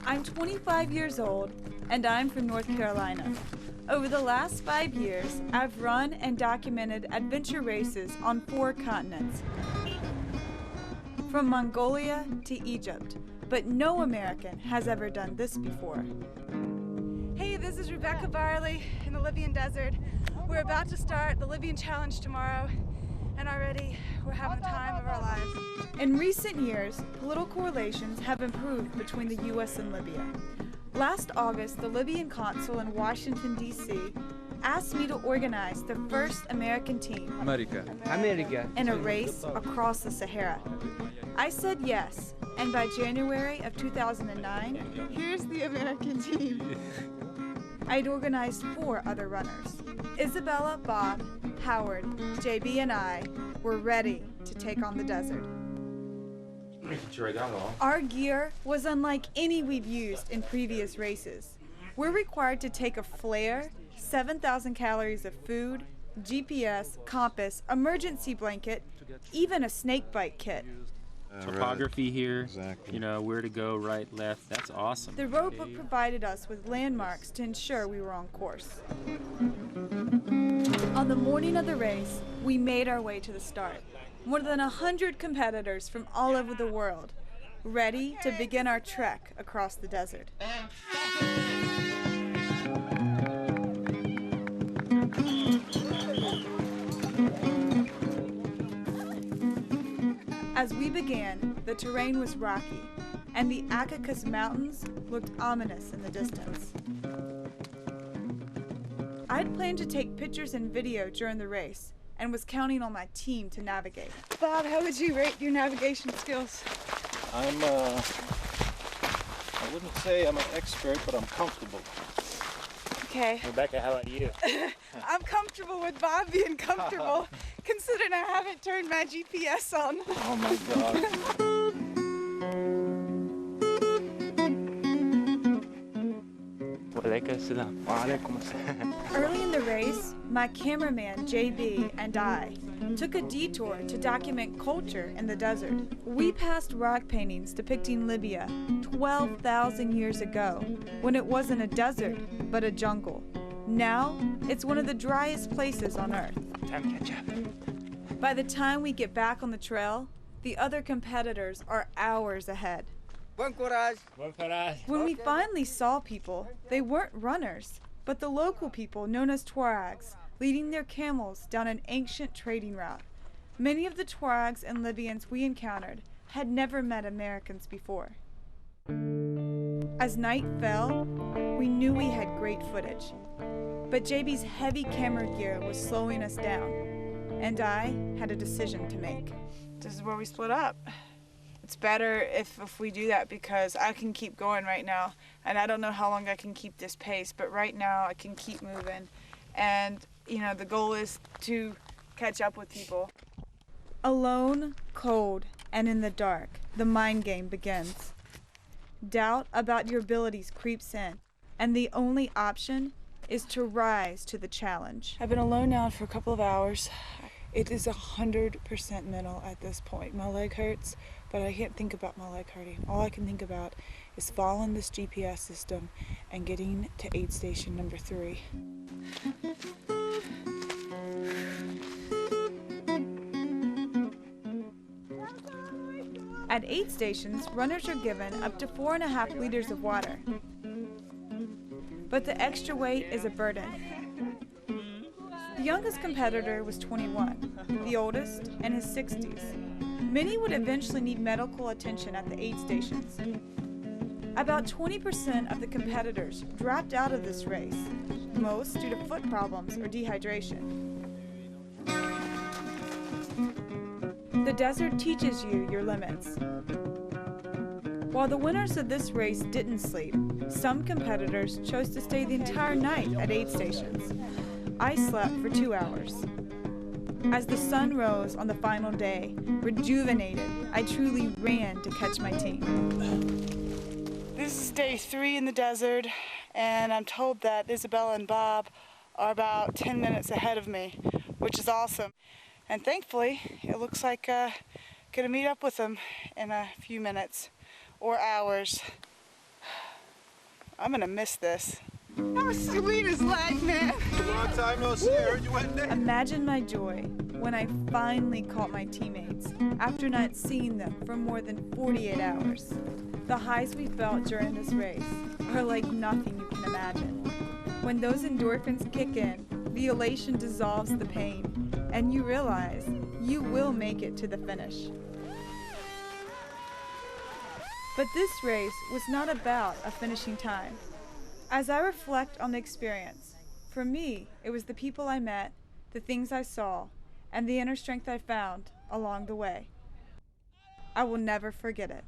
I'm 25 years old, and I'm from North Carolina. Over the last 5 years, I've run and documented adventure races on 4 continents, from Mongolia to Egypt, but no American has ever done this before. Hey, this is Rebecca Byerly in the Libyan Desert. We're about to start the Libyan Challenge tomorrow, and already we're having the time of our lives. In recent years, political relations have improved between the U.S. and Libya. Last August, the Libyan consul in Washington, D.C. asked me to organize the first American team in a race across the Sahara. I said yes, and by January of 2009, here's the American team. I'd organized 4 other runners. Isabella, Bob, Howard, JB, and I were ready to take on the desert. Our gear was unlike any we've used in previous races. We're required to take a flare, 7,000 calories of food, GPS, compass, emergency blanket, even a snake bite kit. Topography here, you know, where to go, right, left, that's awesome. The road book provided us with landmarks to ensure we were on course. On the morning of the race, we made our way to the start. More than 100 competitors from all over the world, ready to begin our trek across the desert. As we began, the terrain was rocky, and the Akakas Mountains looked ominous in the distance. I'd planned to take pictures and video during the race, and was counting on my team to navigate. Bob, how would you rate your navigation skills? I wouldn't say I'm an expert, but I'm comfortable. Okay. Rebecca, how about you? I'm comfortable with Bob being comfortable, considering I haven't turned my GPS on. Oh my God. Early in the race, my cameraman JB and I took a detour to document culture in the desert. We passed rock paintings depicting Libya 12,000 years ago, when it wasn't a desert, but a jungle. Now, it's one of the driest places on Earth. Time to catch up. By the time we get back on the trail, the other competitors are hours ahead. Bon courage. Bon courage. When we finally saw people, they weren't runners, but the local people known as Tuaregs, leading their camels down an ancient trading route. Many of the Tuaregs and Libyans we encountered had never met Americans before. As night fell, we knew we had great footage, but JB's heavy camera gear was slowing us down, and I had a decision to make. This is where we split up. It's better if we do that, because I can keep going right now, and I don't know how long I can keep this pace, but right now I can keep moving, and you know, the goal is to catch up with people. Alone, cold, and in the dark, the mind game begins. Doubt about your abilities creeps in, and the only option is to rise to the challenge. I've been alone now for a couple of hours. It is 100% mental at this point. My leg hurts, but I can't think about my leg hurting. All I can think about is following this GPS system and getting to aid station number 3. At aid stations, runners are given up to 4.5 liters of water. But the extra weight is a burden. The youngest competitor was 21, the oldest in his 60s. Many would eventually need medical attention at the aid stations. About 20% of the competitors dropped out of this race, most due to foot problems or dehydration. The desert teaches you your limits. While the winners of this race didn't sleep, some competitors chose to stay the entire night at aid stations. I slept for 2 hours. As the sun rose on the final day, rejuvenated, I truly ran to catch my team. This is day 3 in the desert, and I'm told that Isabella and Bob are about 10 minutes ahead of me, which is awesome. And thankfully, it looks like I'm gonna meet up with them in a few minutes or hours. I'm gonna miss this. That was Selena's leg, man. Long time no see. I heard you went there. Imagine my joy when I finally caught my teammates after not seeing them for more than 48 hours. The highs we felt during this race are like nothing you can imagine. When those endorphins kick in, the elation dissolves the pain, and you realize you will make it to the finish. But this race was not about a finishing time. As I reflect on the experience, for me, it was the people I met, the things I saw, and the inner strength I found along the way. I will never forget it.